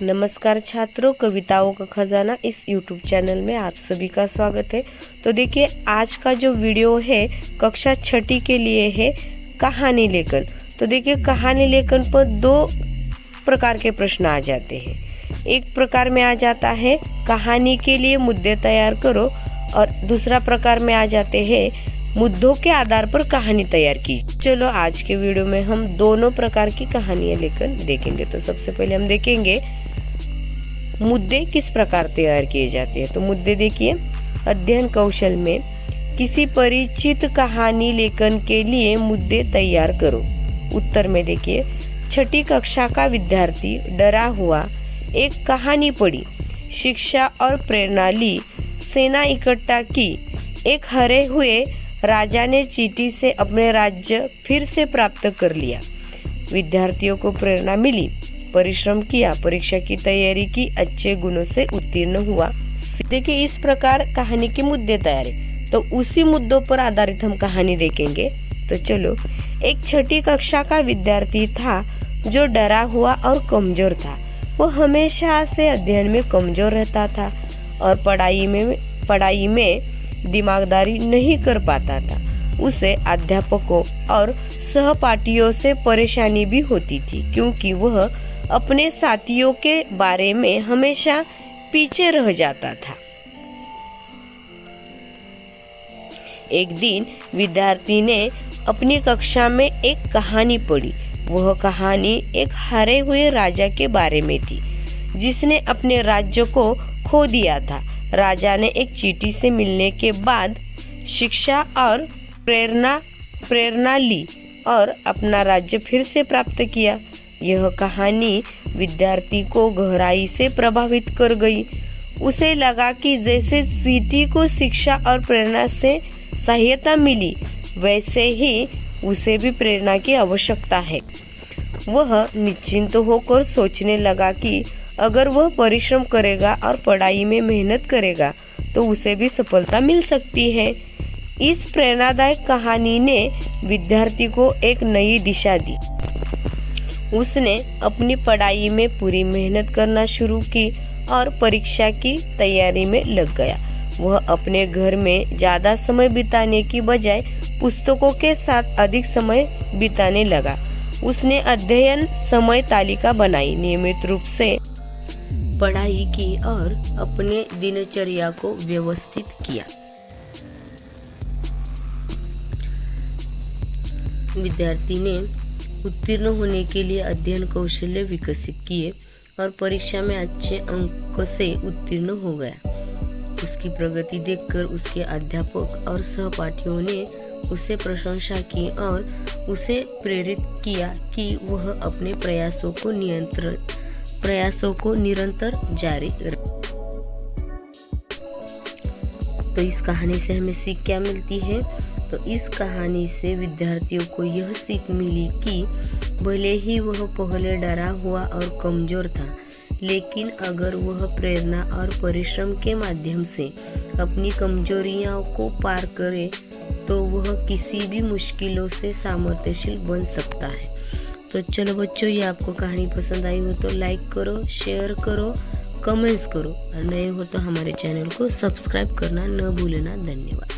नमस्कार छात्रों, कविताओं का खजाना इस YouTube चैनल में आप सभी का स्वागत है। तो देखिए, आज का जो वीडियो है कक्षा छठी के लिए है कहानी लेखन। तो देखिए, कहानी लेखन पर दो प्रकार के प्रश्न आ जाते हैं। एक प्रकार में आ जाता है कहानी के लिए मुद्दे तैयार करो, और दूसरा प्रकार में आ जाते हैं मुद्दों के आधार पर कहानी तैयार की। चलो आज के वीडियो में हम दोनों प्रकार की कहानियां लेकर देखेंगे। तो सबसे पहले हम देखेंगे मुद्दे किस प्रकार तैयार किए जाते हैं। तो मुद्दे देखिए, अध्ययन कौशल में किसी परिचित कहानी लेखन के लिए मुद्दे तैयार करो। उत्तर में देखिए, छठी कक्षा का विद्यार्थी डरा हुआ एक कहानी पढ़ी, शिक्षा और प्रेरणा ली, सेना इकट्ठा की, एक हरे हुए राजा ने चींटी से अपने राज्य फिर से प्राप्त कर लिया, विद्यार्थियों को प्रेरणा मिली, परिश्रम किया, परीक्षा की तैयारी की, अच्छे गुणों से उत्तीर्ण हुआ। देखिए, इस प्रकार कहानी के मुद्दे तैयार है। तो उसी मुद्दों पर आधारित हम कहानी देखेंगे। तो चलो, एक छठी कक्षा का विद्यार्थी था जो डरा हुआ और कमजोर था। वो हमेशा से अध्ययन में कमजोर रहता था और पढ़ाई में दिमागदारी नहीं कर पाता था। उसे अध्यापकों और सहपाठियों से परेशानी भी होती थी, क्योंकि वह अपने साथियों के बारे में हमेशा पीछे रह जाता था। एक दिन विद्यार्थी ने अपनी कक्षा में एक कहानी पढ़ी। वह कहानी एक हारे हुए राजा के बारे में थी, जिसने अपने राज्य को खो दिया था। राजा ने एक चींटी से मिलने के बाद शिक्षा और प्रेरणा ली और अपना राज्य फिर से प्राप्त किया। यह कहानी विद्यार्थी को गहराई से प्रभावित कर गई। उसे लगा कि जैसे चींटी को शिक्षा और प्रेरणा से सहायता मिली, वैसे ही उसे भी प्रेरणा की आवश्यकता है। वह निश्चिंत होकर सोचने लगा कि अगर वह परिश्रम करेगा और पढ़ाई में मेहनत करेगा तो उसे भी सफलता मिल सकती है। इस प्रेरणादायक कहानी ने विद्यार्थी को एक नई दिशा दी। उसने अपनी पढ़ाई में पूरी मेहनत करना शुरू की और परीक्षा की तैयारी में लग गया। वह अपने घर में ज्यादा समय बिताने की बजाय पुस्तकों के साथ अधिक समय बिताने लगा। उसने अध्ययन समय तालिका बनाई, नियमित रूप से पढ़ाई की और अपने दिनचर्या को व्यवस्थित किया। विद्यार्थी ने उत्तीर्ण होने के लिए अध्ययन कौशल्य विकसित किए और परीक्षा में अच्छे अंक से उत्तीर्ण हो गया। उसकी प्रगति देखकर उसके अध्यापक और सहपाठियों ने उसे प्रशंसा की और उसे प्रेरित किया कि वह अपने प्रयासों को निरंतर जारी रखे। तो इस कहानी से हमें सीख क्या मिलती है? तो इस कहानी से विद्यार्थियों को यह सीख मिली कि भले ही वह पहले डरा हुआ और कमजोर था, लेकिन अगर वह प्रेरणा और परिश्रम के माध्यम से अपनी कमजोरियों को पार करे तो वह किसी भी मुश्किलों से सामर्थ्यशील बन सकता है। तो चलो बच्चों, ये आपको कहानी पसंद आई हो तो लाइक करो, शेयर करो, कमेंट्स करो, और नए हो तो हमारे चैनल को सब्सक्राइब करना न भूलना। धन्यवाद।